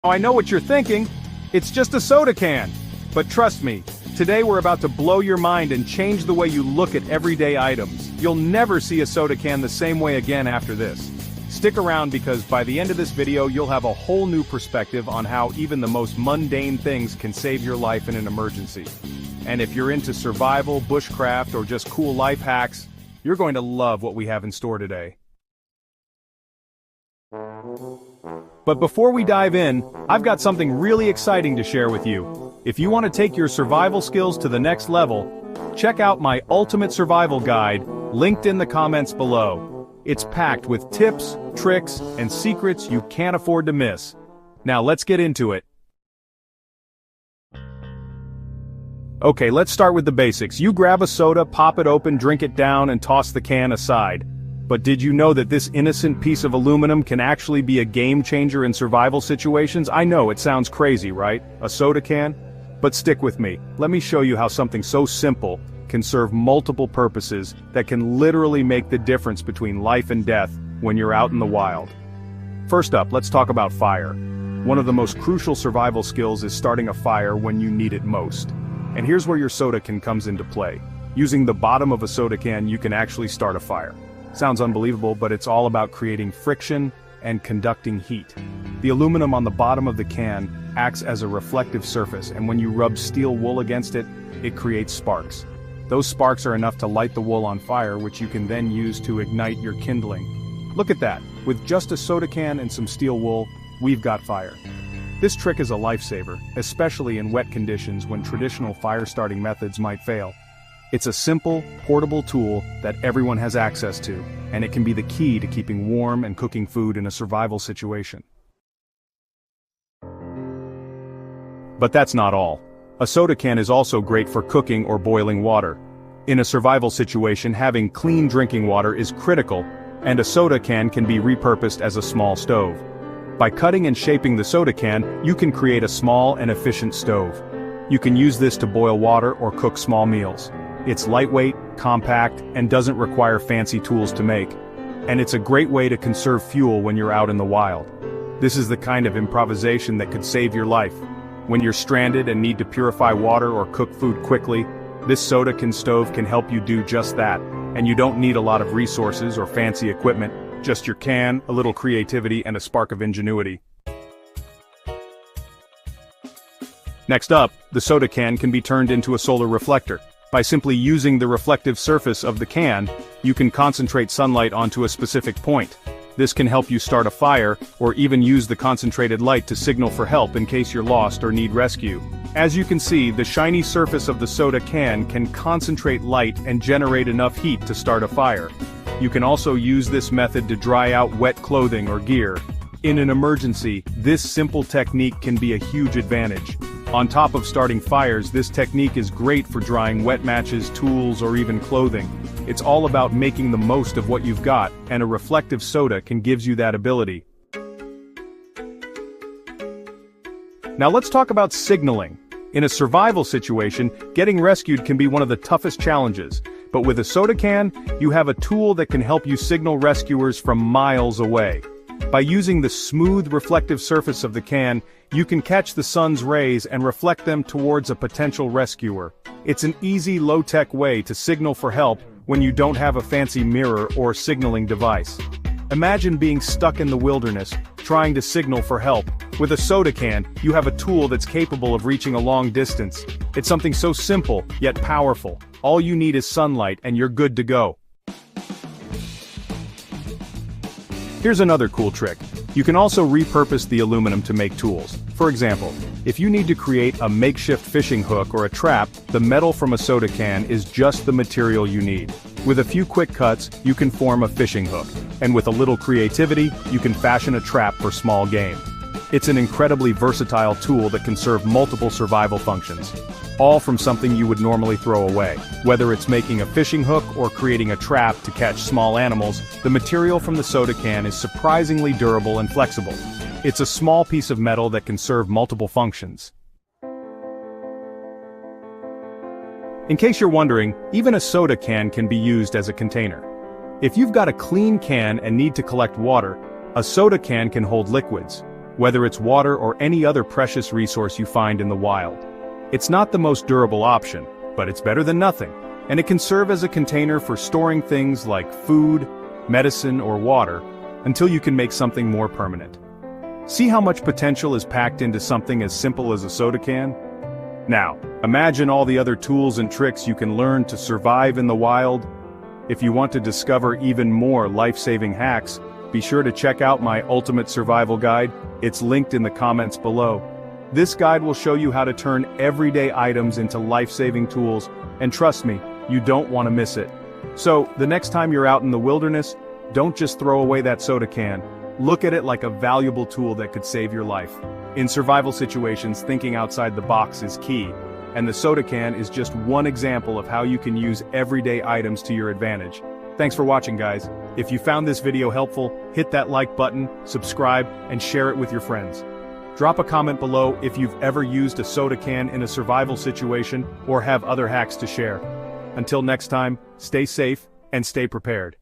Now I know what you're thinking. It's just a soda can. But trust me, today we're about to blow your mind and change the way you look at everyday items. You'll never see a soda can the same way again after this. Stick around because by the end of this video you'll have a whole new perspective on how even the most mundane things can save your life in an emergency. And if you're into survival, bushcraft, or just cool life hacks, you're going to love what we have in store today. But before we dive in, I've got something really exciting to share with you. If you want to take your survival skills to the next level, check out my Ultimate Survival Guide, linked in the comments below. It's packed with tips, tricks, and secrets you can't afford to miss. Now let's get into it. Okay, let's start with the basics. You grab a soda, pop it open, drink it down, and toss the can aside. But did you know that this innocent piece of aluminum can actually be a game changer in survival situations? I know, it sounds crazy, right? A soda can? But stick with me. Let me show you how something so simple can serve multiple purposes that can literally make the difference between life and death when you're out in the wild. First up, let's talk about fire. One of the most crucial survival skills is starting a fire when you need it most. And here's where your soda can comes into play. Using the bottom of a soda can, you can actually start a fire. Sounds unbelievable, but it's all about creating friction and conducting heat. The aluminum on the bottom of the can acts as a reflective surface, and when you rub steel wool against it, it creates sparks. Those sparks are enough to light the wool on fire, which you can then use to ignite your kindling. Look at that, with just a soda can and some steel wool, we've got fire. This trick is a lifesaver, especially in wet conditions when traditional fire-starting methods might fail. It's a simple, portable tool that everyone has access to, and it can be the key to keeping warm and cooking food in a survival situation. But that's not all. A soda can is also great for cooking or boiling water. In a survival situation, having clean drinking water is critical, and a soda can be repurposed as a small stove. By cutting and shaping the soda can, you can create a small and efficient stove. You can use this to boil water or cook small meals. It's lightweight, compact, and doesn't require fancy tools to make. And it's a great way to conserve fuel when you're out in the wild. This is the kind of improvisation that could save your life. When you're stranded and need to purify water or cook food quickly, this soda can stove can help you do just that. And you don't need a lot of resources or fancy equipment, just your can, a little creativity, and a spark of ingenuity. Next up, the soda can be turned into a solar reflector. By simply using the reflective surface of the can, you can concentrate sunlight onto a specific point. This can help you start a fire, or even use the concentrated light to signal for help in case you're lost or need rescue. As you can see, the shiny surface of the soda can concentrate light and generate enough heat to start a fire. You can also use this method to dry out wet clothing or gear. In an emergency, this simple technique can be a huge advantage. On top of starting fires, this technique is great for drying wet matches, tools, or even clothing. It's all about making the most of what you've got, and a reflective soda gives you that ability. Now let's talk about signaling. In a survival situation, getting rescued can be one of the toughest challenges. But with a soda can, you have a tool that can help you signal rescuers from miles away. By using the smooth, reflective surface of the can, you can catch the sun's rays and reflect them towards a potential rescuer. It's an easy, low-tech way to signal for help when you don't have a fancy mirror or signaling device. Imagine being stuck in the wilderness, trying to signal for help. With a soda can, you have a tool that's capable of reaching a long distance. It's something so simple, yet powerful. All you need is sunlight and you're good to go. Here's another cool trick. You can also repurpose the aluminum to make tools. For example, if you need to create a makeshift fishing hook or a trap, the metal from a soda can is just the material you need. With a few quick cuts, you can form a fishing hook. And with a little creativity, you can fashion a trap for small game. It's an incredibly versatile tool that can serve multiple survival functions. All from something you would normally throw away. Whether it's making a fishing hook or creating a trap to catch small animals, the material from the soda can is surprisingly durable and flexible. It's a small piece of metal that can serve multiple functions. In case you're wondering, even a soda can be used as a container. If you've got a clean can and need to collect water, a soda can hold liquids. whether it's water or any other precious resource you find in the wild. It's not the most durable option, but it's better than nothing, and it can serve as a container for storing things like food, medicine, or water, until you can make something more permanent. See how much potential is packed into something as simple as a soda can? Now, imagine all the other tools and tricks you can learn to survive in the wild. If you want to discover even more life-saving hacks, be sure to check out my Ultimate Survival Guide. It's linked in the comments below. This guide will show you how to turn everyday items into life-saving tools, and trust me, you don't want to miss it. So, the next time you're out in the wilderness, don't just throw away that soda can. Look at it like a valuable tool that could save your life. In survival situations, thinking outside the box is key, and the soda can is just one example of how you can use everyday items to your advantage. Thanks for watching, guys. If you found this video helpful, hit that like button, subscribe, and share it with your friends. Drop a comment below if you've ever used a soda can in a survival situation or have other hacks to share. Until next time, stay safe and stay prepared.